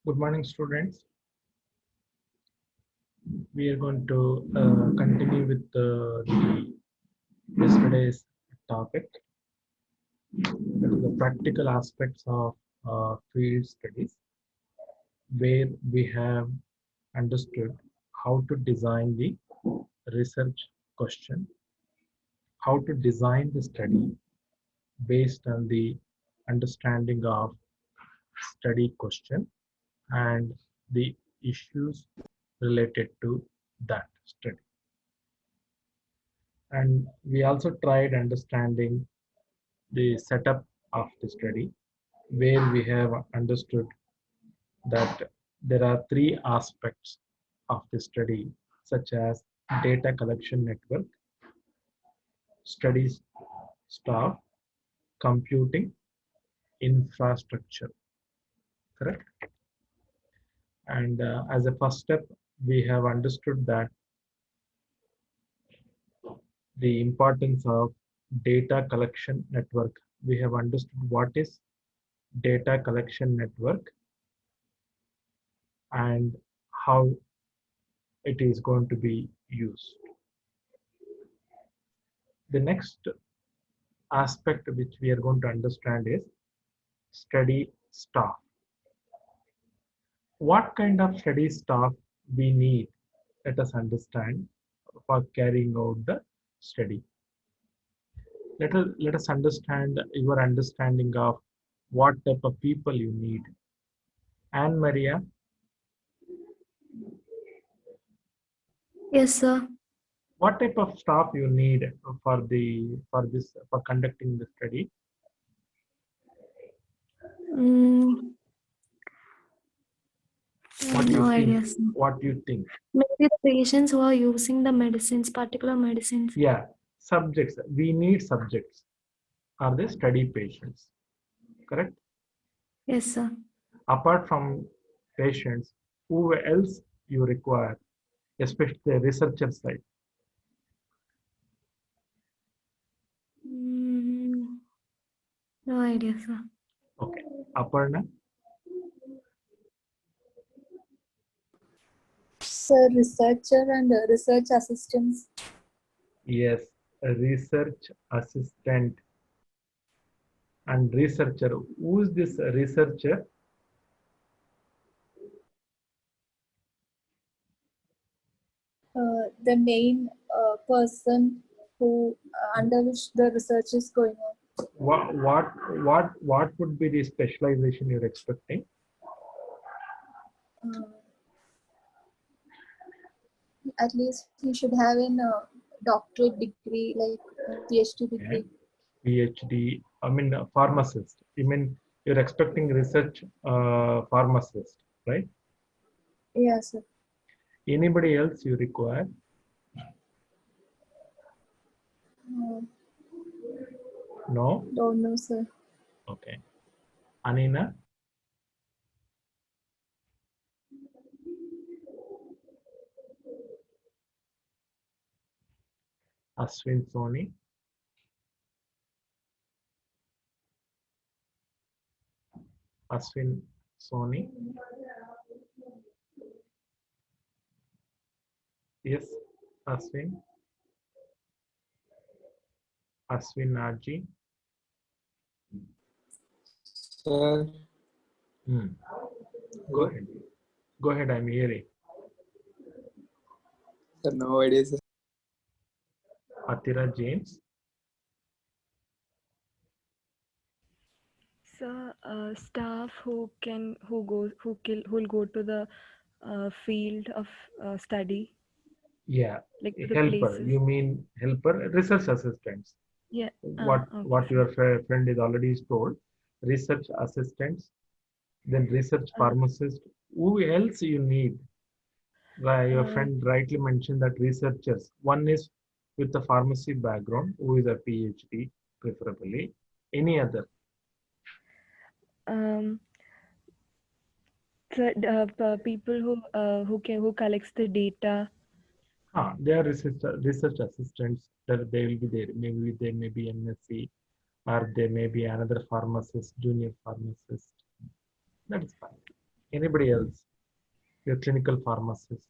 Good morning, students. We are going to continue with the yesterday's topic, that is the practical aspects of field studies, where we have understood how to design the research question, how to design the study based on the understanding of study question and the issues related to that study. And we also tried understanding the setup of the study, where we have understood that there are three aspects of the study, such as data collection network, studies staff, computing infrastructure, correct? And as a first step, we have understood that the importance of data collection network. We have understood what is data collection network and how it is going to be used. The next aspect which we are going to understand is study staff. What kind of study staff we need, let us understand, for carrying out the study. Let us understand your understanding of what type of people you need. Anne Maria, Yes, sir. what type of staff you need for conducting the study? Mm, What do no you think? idea, sir. What do you think? Maybe the patients who are using the medicines, particular medicines. Yeah, subjects. We need subjects. Are they study patients? Correct? Yes, sir. Apart from patients, who else you require, especially the researcher side? Mm, no idea, sir. Okay. Aparna? Sir, researcher and research assistants. Yes, a research assistant and researcher. Who is this researcher? The main person who under which the research is going on. What would be the specialization you're expecting? Uh, at least he should have a doctorate degree, like PhD degree. Okay. PhD, I mean pharmacist. You mean you're expecting research pharmacist, right? Yes, sir. Anybody else you require? Uh, No? don't know, sir. Okay. Anina? Ashwin Soni? Ashwin Soni? Yes, Ashwin? Ashwin Naji? Sir, Hmm. Go ahead. Go ahead, I'm hearing. sir, no idea, sir. Atira James? So, staff who'll go to the field of study, Yeah, like to the helper. places. You mean helper, research assistants. Yeah. What Okay. your friend is already told. Research assistants, then research pharmacist. Who else you need? Your friend rightly mentioned that researchers. One is with a pharmacy background, who is a PhD, preferably. Any other? Um, so, people who collects the data. They are research assistants. That they will be there. Maybe they may be MSc, or they may be another pharmacist, junior pharmacist. That is fine. Anybody else? Your clinical pharmacist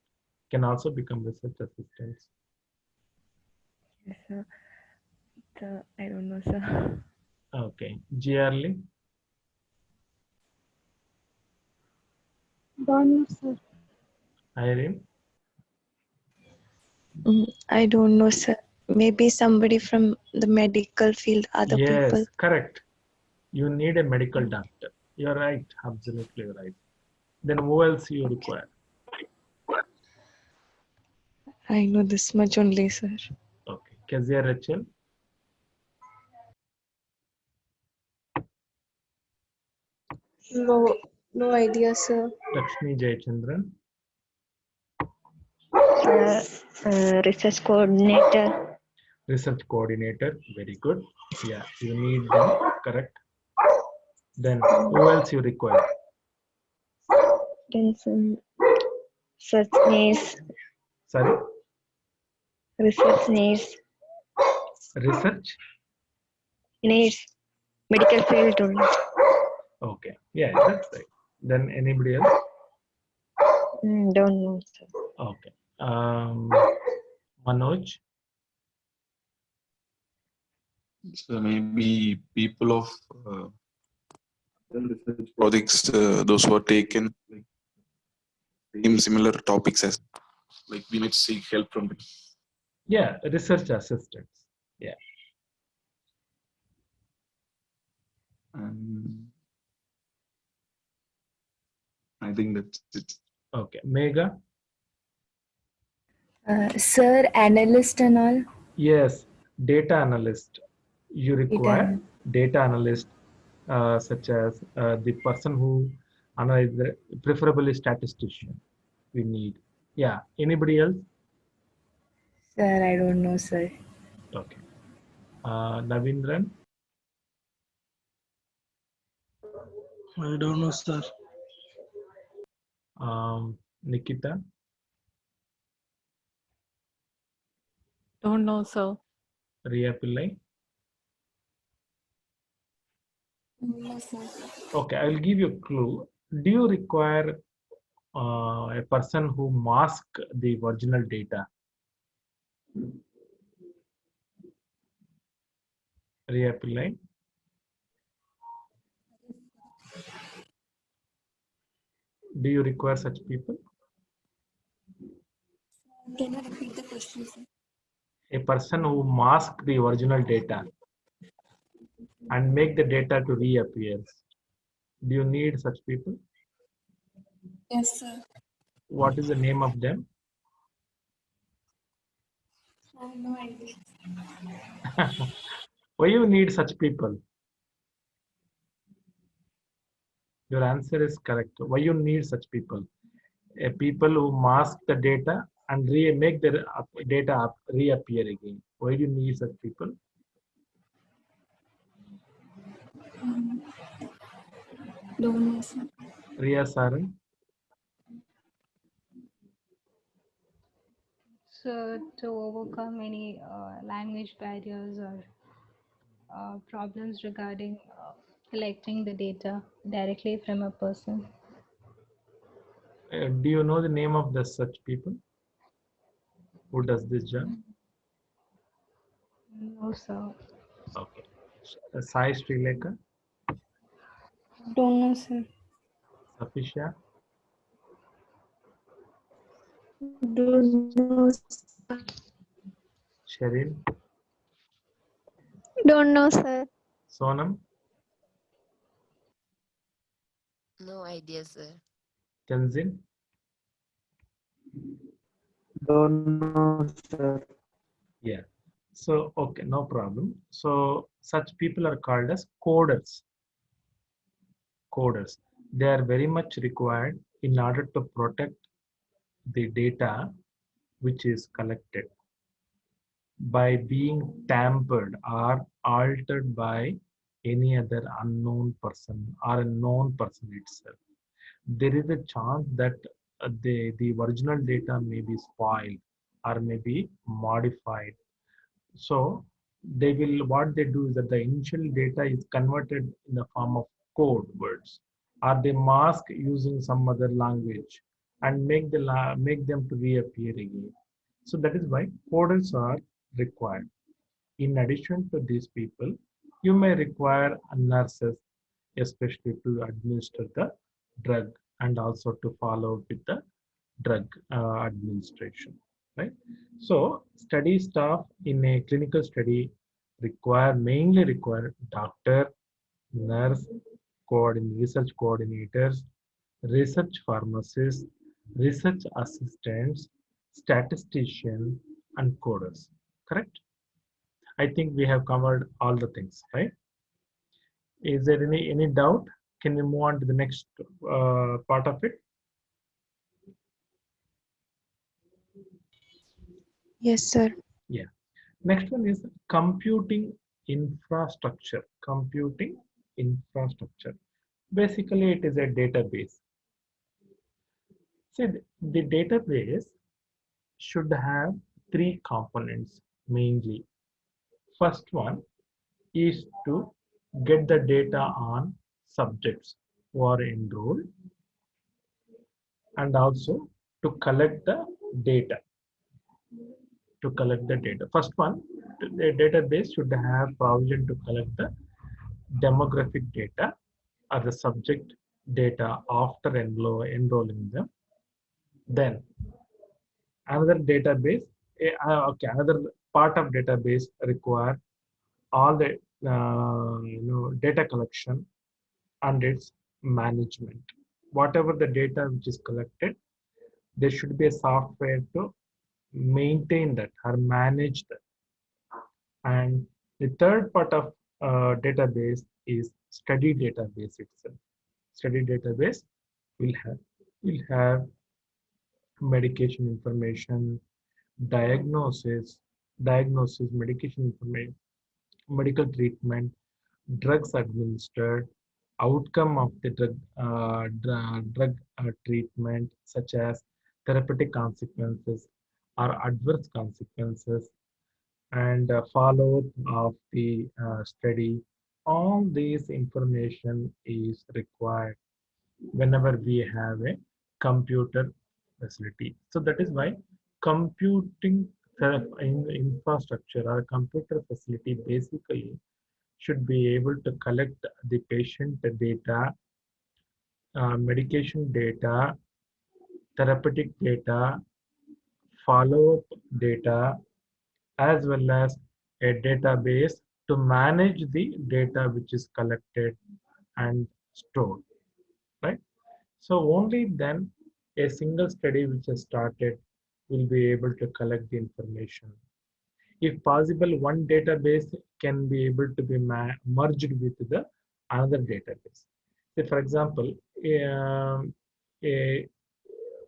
can also become research assistants. Yes, sir. I don't know, sir. Okay. GRly? Don't know, sir. Irene? I don't know, sir. Maybe somebody from the medical field, other people. Yes, correct. You need a medical doctor. You're right. Absolutely right. Then who else you require? I know this much only, sir. Okay. Kezia Rachel? No, no idea, sir. Lakshmi Jayachandran? Research coordinator. Research coordinator. Very good. Yeah, you need them. Correct. Then who else you require? Then some research needs. Sorry? Research needs. Research? Needs. Medical field only. Okay. Yeah, that's right. Then anybody else? Don't know, sir. Okay. Manoj? So maybe people of research projects, those who are taken like same similar topics as, like we might seek help from them. Yeah, research assistants. Yeah. And I think that's it. Okay. Mega? Sir, analyst and all. Yes, data analyst. You require data analyst, such as the person who analyze the, preferably statistician. We need. Yeah. Anybody else? Sir, I don't know, sir. Okay. Navindran? I don't know, sir. Nikita? Don't know, sir. Ria Pillai? No, sir. Okay, I'll give you a clue. Do you require a person who mask the original data? Ria Pillai? Do you require such people? Can you repeat the question, sir? A person who mask the original data and make the data to reappear. Do you need such people? Yes, sir. What is the name of them? I have no idea. Why you need such people? Your answer is correct. Why you need such people? People who mask the data and make the data reappear again. Why do you need such people? Don't know, sir. Ria Saran? So to overcome any language barriers or problems regarding collecting the data directly from a person. Do you know the name of the such people who does this job? No, sir. Okay. Sai Srilekha? Don't know, sir. Safisha? Don't know, sir. Sherin? Don't know, sir. Sonam? No idea, sir. Tenzin? Don't know, sir. Yeah. So, okay, no problem. So, such people are called as coders. Coders. They are very much required in order to protect the data which is collected by being tampered or altered by any other unknown person or a known person itself. There is a chance that the original data may be spoiled or may be modified. So they will, what they do is that the initial data is converted in the form of code words or they mask using some other language and make them to reappear again. So that is why coders are required. In addition to these people, you may require nurses, especially to administer the drug and also to follow up with the drug administration, right? So study staff in a clinical study mainly require doctor, nurse, research coordinators, research pharmacists, research assistants, statistician, and coders. Correct? I think we have covered all the things, right? Is there any doubt? Can we move on to the next part of it? Yes, sir. Yeah. Next one is computing infrastructure. Computing infrastructure. Basically, it is a database. See, the database should have three components mainly. First one is to get the data on subjects who are enrolled and also to collect the data. First one, the database should have provision to collect the demographic data or the subject data after enrolling them. Then another database, another part of database require all the data collection and its management. Whatever the data which is collected, there should be a software to maintain that or manage that. And the third part of database is study database itself. Study database will have medication information, diagnosis, medication information, medical treatment, drugs administered, outcome of the drug treatment, such as therapeutic consequences or adverse consequences, and follow-up of the study. All this information is required whenever we have a computer facility. So that is why computing infrastructure or computer facility basically should be able to collect the patient data, medication data, therapeutic data, follow-up data, as well as a database to manage the data which is collected and stored, right? So only then a single study which has started will be able to collect the information. If possible, one database can be able to be merged with the another database. Say, for example, a,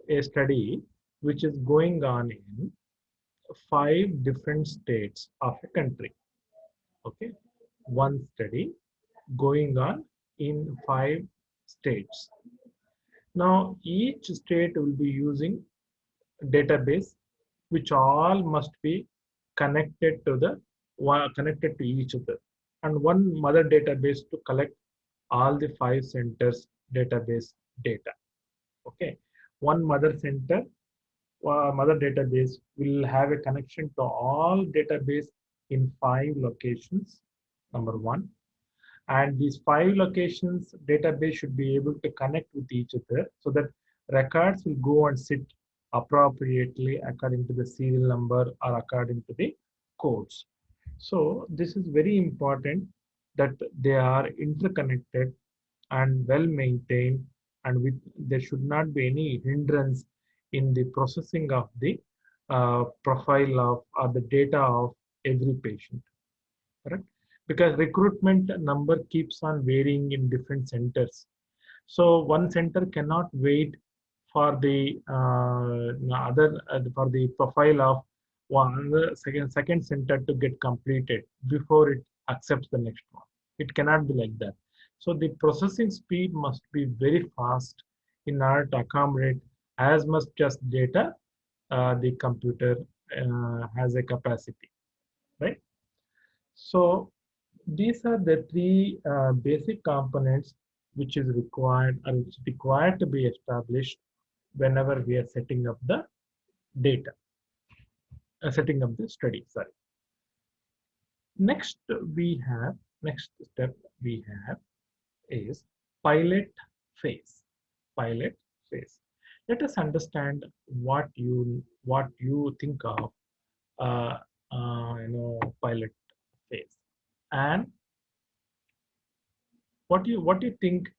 a study which is going on in 5 different states of a country. Okay, one study going on in 5 states. Now, each state will be using database, which all must be connected to each other, and one mother database to collect all the 5 centers database data. Okay, one mother database will have a connection to all database in 5 locations, number one. And these 5 locations database should be able to connect with each other so that records will go and sit appropriately according to the serial number or according to the codes. So this is very important that they are interconnected and well maintained, and there should not be any hindrance in the processing of the profile of or the data of every patient. Correct? Because recruitment number keeps on varying in different centers. So one center cannot wait for the for the profile of second center to get completed before it accepts the next one. It cannot be like that. So the processing speed must be very fast in order to accommodate as much as data the computer has a capacity, right? So these are the 3 basic components which is required or which is required to be established whenever we are setting up the data, setting up the study. Sorry. Next step we have is pilot phase. Pilot phase. Let us understand what you think of uh, pilot phase, and what you think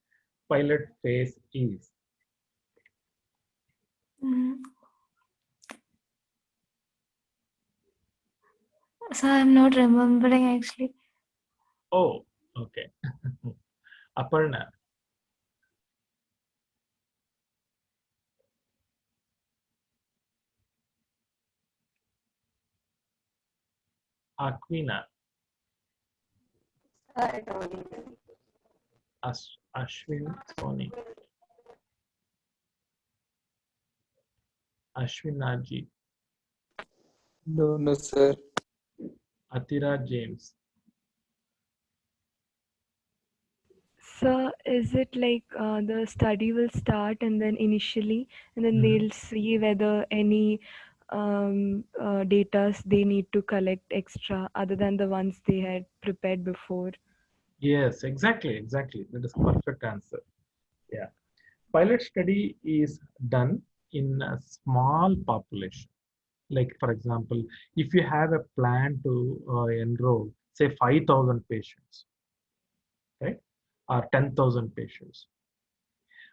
pilot phase is. Mm. So I'm not remembering actually. Oh, okay. Aparna. Aquina. Ashwin Soni. Ashwinaji. No, sir. Atira James. So is it like the study will start and then initially, and then they'll see whether any data they need to collect extra other than the ones they had prepared before? Yes, exactly. That is perfect answer. Yeah. Pilot study is done in a small population. Like, for example, if you have a plan to enroll, say, 5,000 patients, right, or 10,000 patients,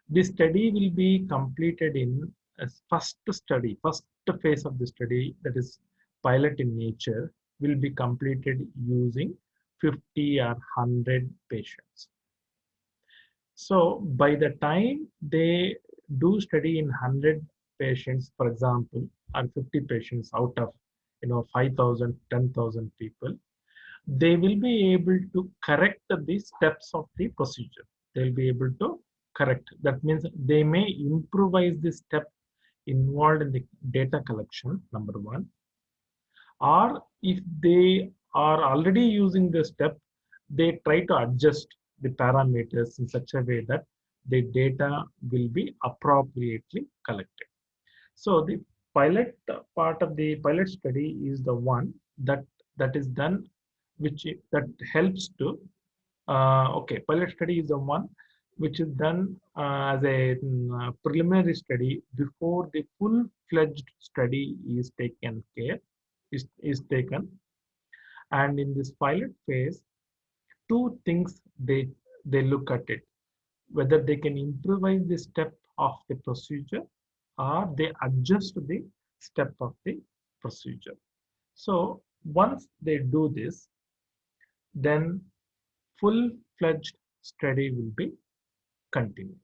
the study will be completed in a first phase of the study, that is pilot in nature, will be completed using 50 or 100 patients. So by the time they do study in 100 patients, for example, or 50 patients out of 5,000, 10,000 people, they will be able to correct the steps of the procedure. They'll be able to correct. That means they may improvise the step involved in the data collection, number one, or if they are already using the step, they try to adjust the parameters in such a way that the data will be appropriately collected. So the pilot part of the pilot study is the one that is done, which that helps to okay, pilot study is the one which is done as a preliminary study before the full-fledged study is taken care is taken. And in this pilot phase, two things they look at it: whether they can improvise the step of the procedure or they adjust the step of the procedure. So once they do this, then full-fledged study will be continued.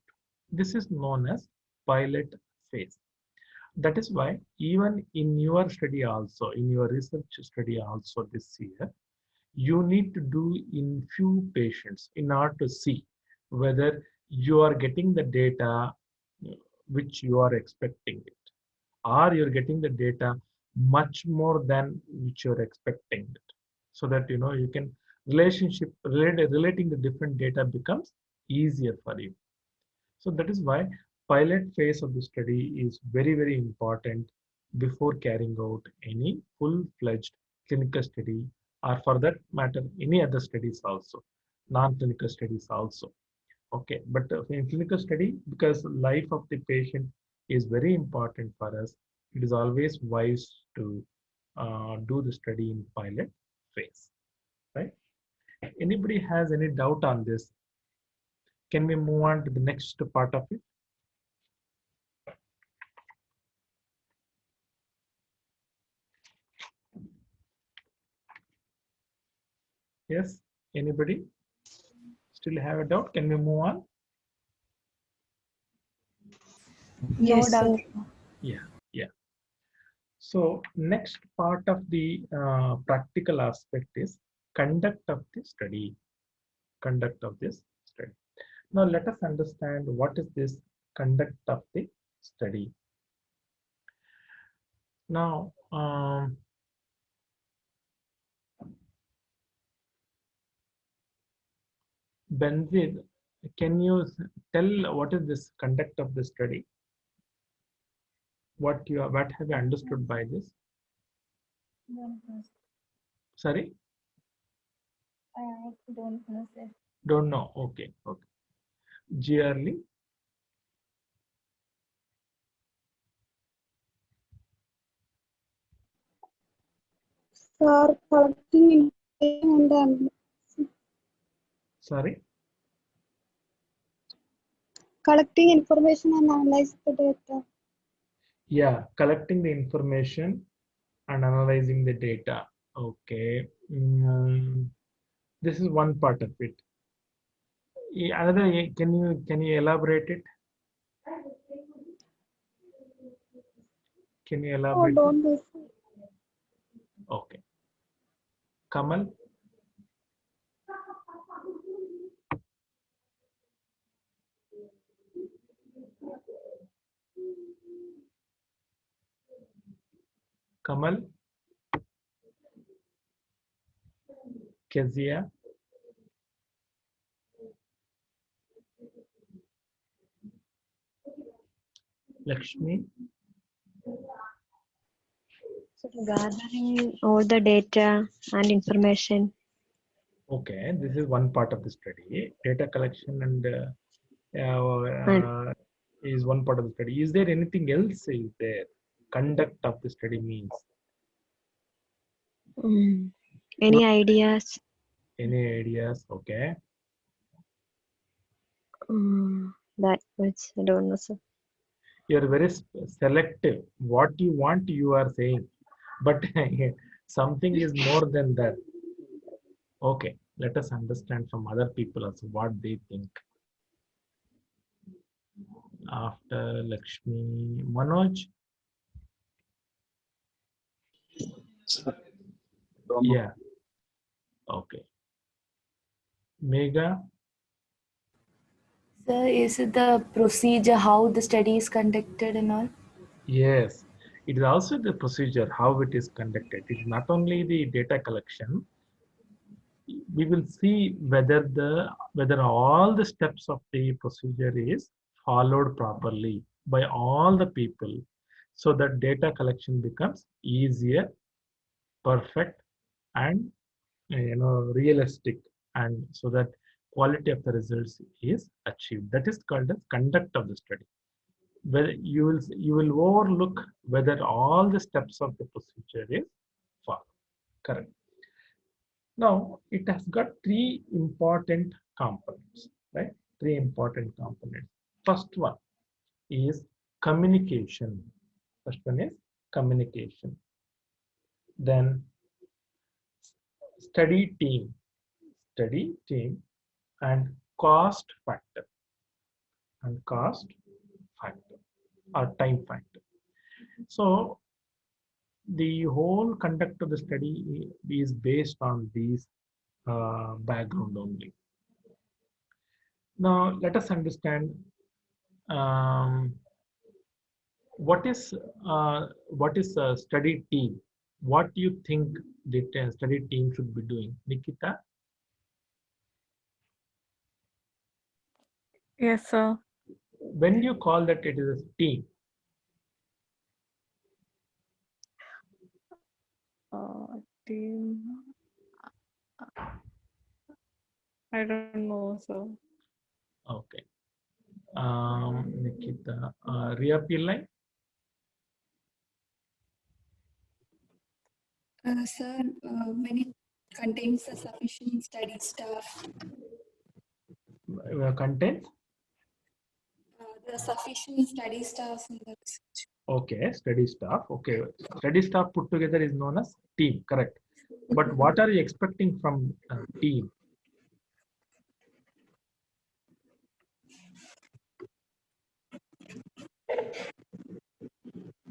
This is known as pilot phase. That is why even in your study also, in your research study also this year, you need to do in few patients in order to see whether you are getting the data which you are expecting it, or you're getting the data much more than which you're expecting it, so that you can relating the different data becomes easier for you. So that is why pilot phase of the study is very, very important before carrying out any full-fledged clinical study, or for that matter, any other studies also, non-clinical studies also. Okay, but in clinical study, because life of the patient is very important for us, it is always wise to do the study in pilot phase, right? Anybody has any doubt on this? Can we move on to the next part of it? Yes, anybody still have a doubt? Can we move on? No Yes, doubt. sir. Yeah. So next part of the practical aspect is conduct of the study. Conduct of this study. Now let us understand what is this conduct of the study. Now, Benzir, Can you tell what is this conduct of the study? What have you understood by this? Don't know. Sorry? I don't know, sir. Don't know. Okay. Okay. Yearly. Sir, collecting information and Sorry. collecting information and analyze the data. Yeah, collecting the information and analyzing the data. Okay. This is one part of it. Another, can you elaborate it? Can you Oh, elaborate it? don't do so. Okay. Kamal? Kamal? Kezia? Lakshmi? So gathering all the data and information. Okay, this is one part of the study. Data collection and is one part of the study. Is there anything else is there? Conduct of the study means. Any ideas? Any ideas? Okay. That much I don't know, sir. You're very selective. What you want, you are saying. But something is more than that. Okay, let us understand from other people also what they think. After Lakshmi, Manoj? Yeah. Okay. Mega? Sir, is it the procedure, how the study is conducted and all? Yes. It is also the procedure, how it is conducted. It's not only the data collection. We will see whether all the steps of the procedure is followed properly by all the people, so that data collection becomes easier, perfect, and realistic, and so that quality of the results is achieved. That is called as conduct of the study. Where you will overlook whether all the steps of the procedure is followed. Correct. Now, it has got three important components, right? Three important components. First one is communication. First one is communication. Then study team, and cost factor, or time factor. So the whole conduct of the study is based on these background only. Now let us understand what is a study team. What do you think the study team should be doing, Nikita? Yes, sir. When you call that it is a team? Team. I don't know, sir. Okay. Nikita, Ria Pillai? Sir, when it contains a sufficient study staff, Content? the sufficient study staff in the research. Okay, study staff. Okay, study staff put together is known as team, correct. But what are you expecting from team?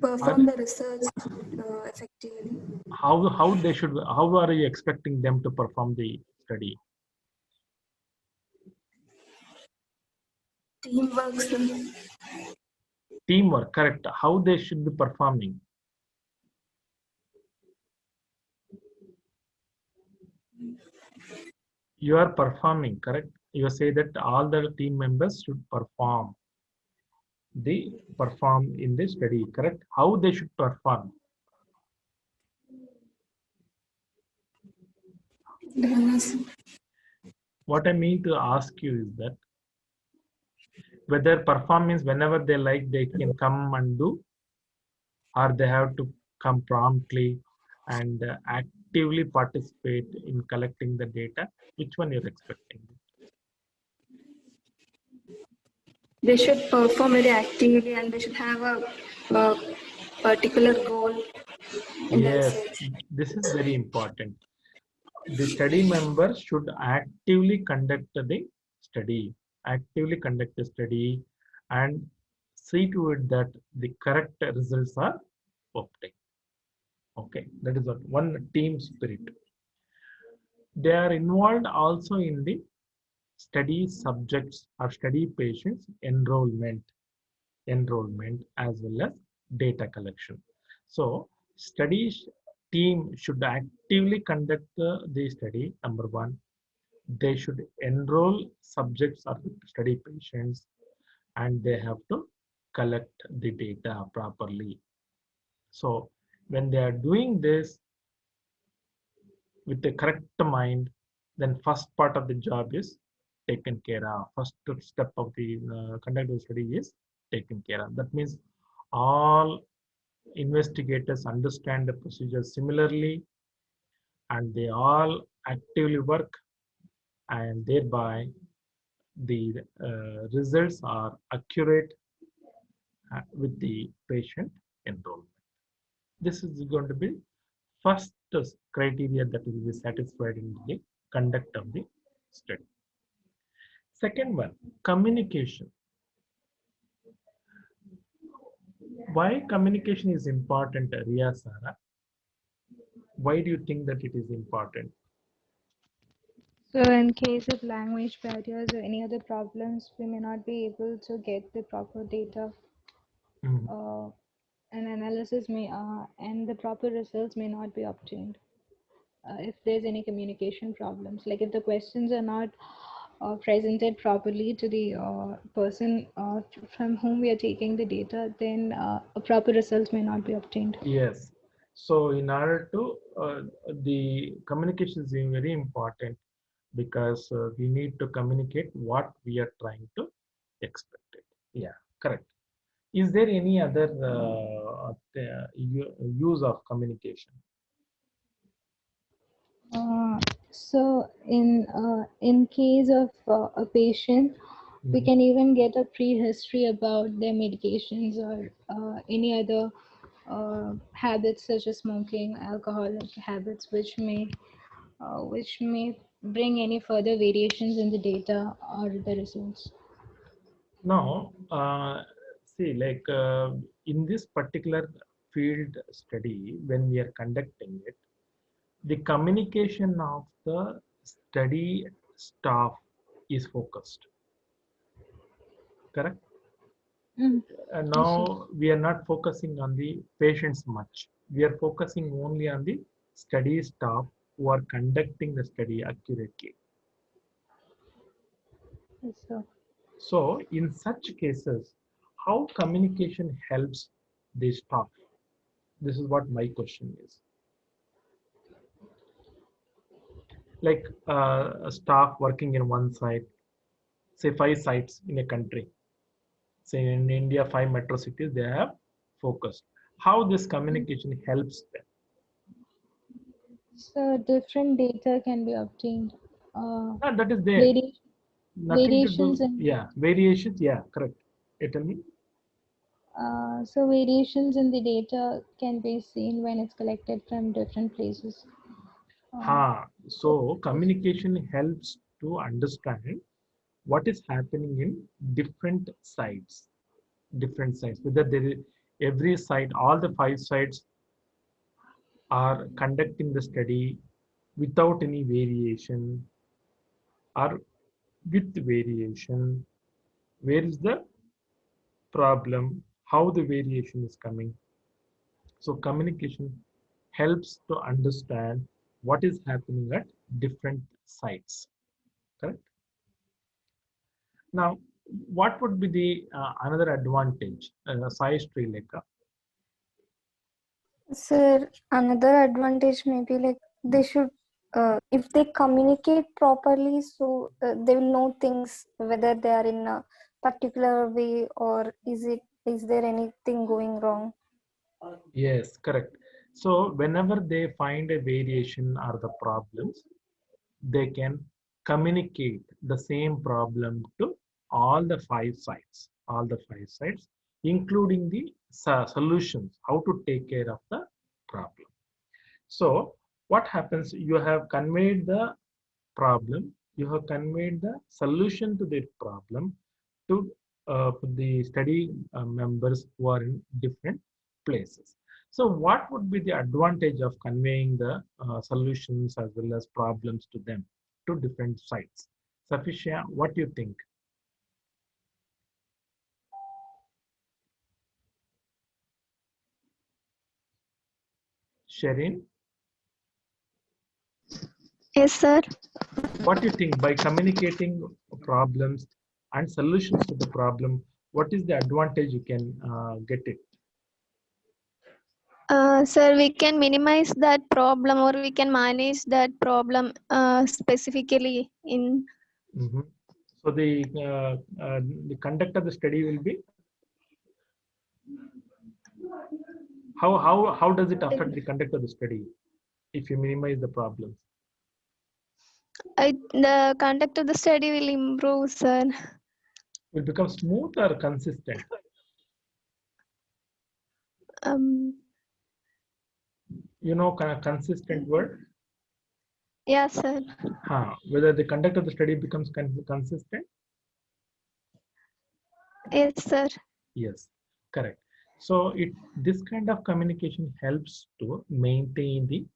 Perform the research effectively. How are you expecting them to perform the study? Teamwork, sir. Teamwork, correct. How they should be performing? You are performing, correct? you say that all the team members should perform in the study, correct? How they should perform? What I mean to ask you is that whether perform means whenever they like they can come and do, or they have to come promptly and actively participate in collecting the data. Which one you're expecting? They should perform very actively and they should have a particular goal in Yes, themselves. this is very important. The study members should actively conduct the study, and see to it that the correct results are obtained. Okay, that is what one team spirit. They are involved also in the study subjects or study patients enrollment as well as data collection. So study team should actively conduct the study. Number one, they should enroll subjects or study patients, and they have to collect the data properly. So when they are doing this with the correct mind, then first part of the job is taken care of. First step of the conduct of the study is taken care of. That means all investigators understand the procedure similarly, and they all actively work, and thereby the results are accurate with the patient enrollment. This is going to be first criteria that will be satisfied in the conduct of the study. Second one, communication. Why communication is important, Ria Sara? Why do you think that it is important? So in case of language barriers or any other problems, we may not be able to get the proper data. An analysis may and the proper results may not be obtained if there's any communication problems. Like if the questions are not presented properly to the person from whom we are taking the data, then proper results may not be obtained. Yes. So in order to, the communication is very important, because we need to communicate what we are trying to expect it. Yeah, correct. Is there any other use of communication? So in case of a patient, we can even get a prehistory about their medications or any other habits such as smoking, alcoholic habits, which may bring any further variations in the data or the results. Now, see, like in this particular field study, when we are conducting it, the communication of the study staff is focused. Correct? And now we are not focusing on the patients much. We are focusing only on the study staff who are conducting the study accurately. Yes, sir. So in such cases, how communication helps the staff? This is what my question is. Like a staff working in one site, say 5 sites in a country. Say in India, 5 metro cities, they have focused. How this communication helps them? So different data can be obtained. That is there. Nothing to Variations do. in Yeah, variations. Yeah, correct. Tell me. so variations in the data can be seen when it's collected from different places. So communication helps to understand what is happening in different sites. Whether there is every site, all the 5 sites are conducting the study without any variation, or with variation. Where is the problem? How the variation is coming? So communication helps to understand what is happening at different sites. Correct? Now, what would be the another advantage? Sai Srilekha. Sir, another advantage may be like they should, if they communicate properly, so they will know things whether they are in a particular way or is there anything going wrong. Yes, correct. So whenever they find a variation or the problems, they can communicate the same problem to all the five sides, including the solutions, how to take care of the problem. So what happens? You have conveyed the problem, you have conveyed the solution to the problem to the study members who are in different places. So what would be the advantage of conveying the solutions as well as problems to them, to different sites? Safisha, what do you think? Sherin, Yes, sir. what do you think by communicating problems and solutions to the problem, what is the advantage you can get it? Sir, we can minimize that problem or we can manage that problem specifically in. Mhm. So the conduct of the study will be how does it affect the conduct of the study if you minimize the problems? The conduct of the study will improve, sir. Will become smooth or consistent? You know, consistent word. Yes, sir. Whether the conduct of the study becomes consistent? Yes, sir. Yes, correct. So this kind of communication helps to maintain the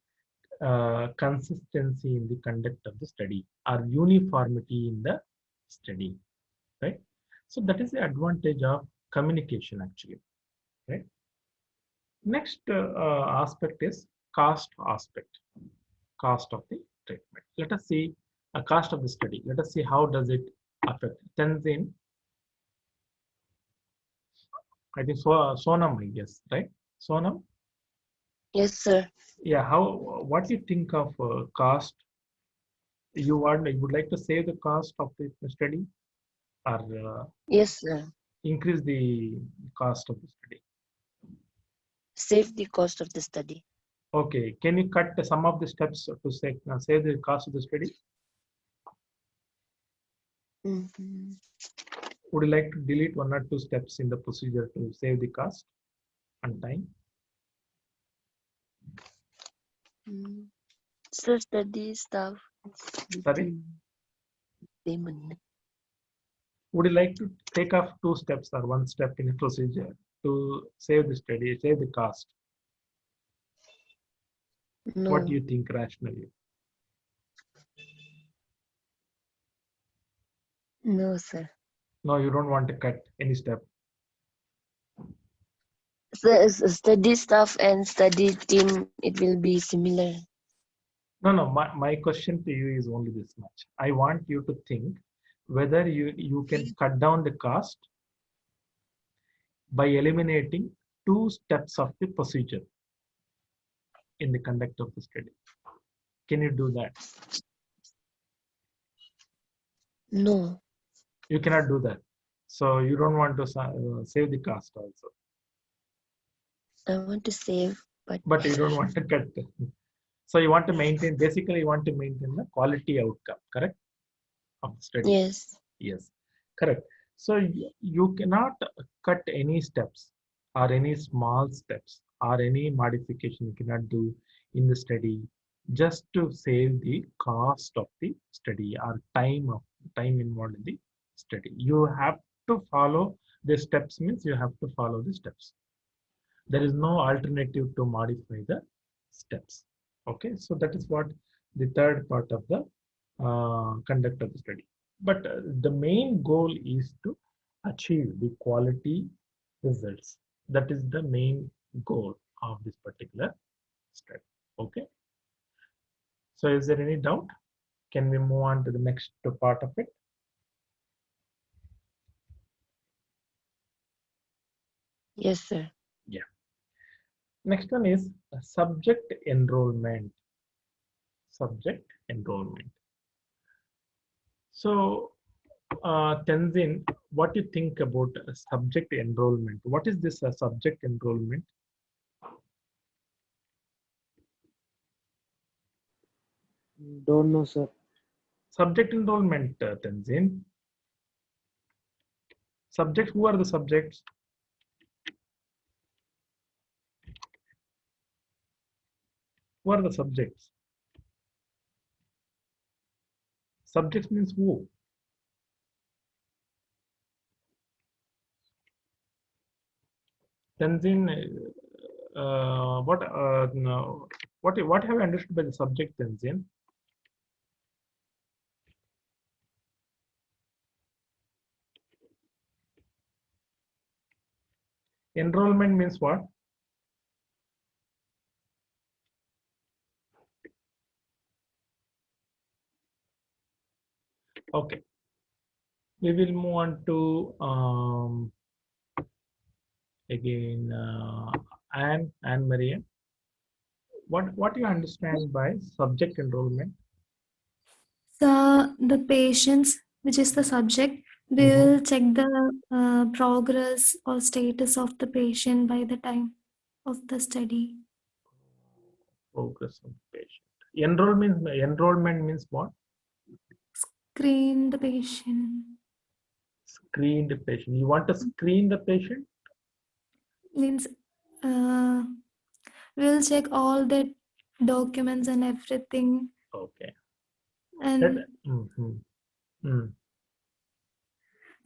consistency in the conduct of the study or uniformity in the study, right? So that is the advantage of communication actually, right? Next aspect is cost aspect, cost of the treatment. Let us see a cost of the study. Let us see how does it affect. Tenzin, I think so, Sonam, I guess, right? Sonam? Yes, sir. Yeah, what do you think of cost? You would like to save the cost of the study or Yes, sir. increase the cost of the study? Save the cost of the study. Okay, can you cut some of the steps to save the cost of the study? Mm-hmm. Would you like to delete one or two steps in the procedure to save the cost and time? So study stuff. Sorry? Would you like to take off two steps or one step in a procedure to save the study, save the cost? No. What do you think rationally? No, sir. No, you don't want to cut any step. So study stuff and study team, it will be similar. No, my question to you is only this much. I want you to think whether you can cut down the cost by eliminating two steps of the procedure in the conduct of the study. Can you do that? No. You cannot do that. So you don't want to save the cost also. I want to save, but you don't want to cut. So you want to maintain, basically you want to maintain the quality outcome, correct? Of the study. Yes. Yes, correct. So you cannot cut any steps or any small steps or any modification you cannot do in the study just to save the cost of the study or time involved in the study. You have to follow the steps, means you have to follow the steps. There is no alternative to modify the steps. Okay, so that is what the third part of the conduct of the study. But the main goal is to achieve the quality results. That is the main goal of this particular study. Okay. So is there any doubt? Can we move on to the next part of it? Yes, sir. Yeah. Next one is subject enrollment. Subject enrollment. So, Tenzin, what do you think about subject enrollment? What is this subject enrollment? Don't know, sir. Subject enrollment, Tenzin. Subjects, who are the subjects? Who are the subjects? Subjects means who? Tenzin, no, what have you understood by the subject, Tenzin? Enrollment means what? Okay. We will move on to again Anne Maria. What do you understand by subject enrollment? So the patients, which is the subject, will check the progress or status of the patient by the time of the study. Progress of patient. Enrollment means what? Screen the patient. Screen the patient. You want to screen the patient? Means we'll check all the documents and everything. Okay. And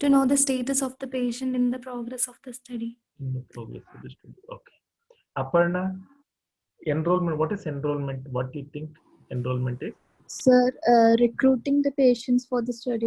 to know the status of the patient in the progress of the study. In the progress of the study. Okay. Aparna, enrollment. What is enrollment? What do you think enrollment is? Sir, recruiting the patients for the study.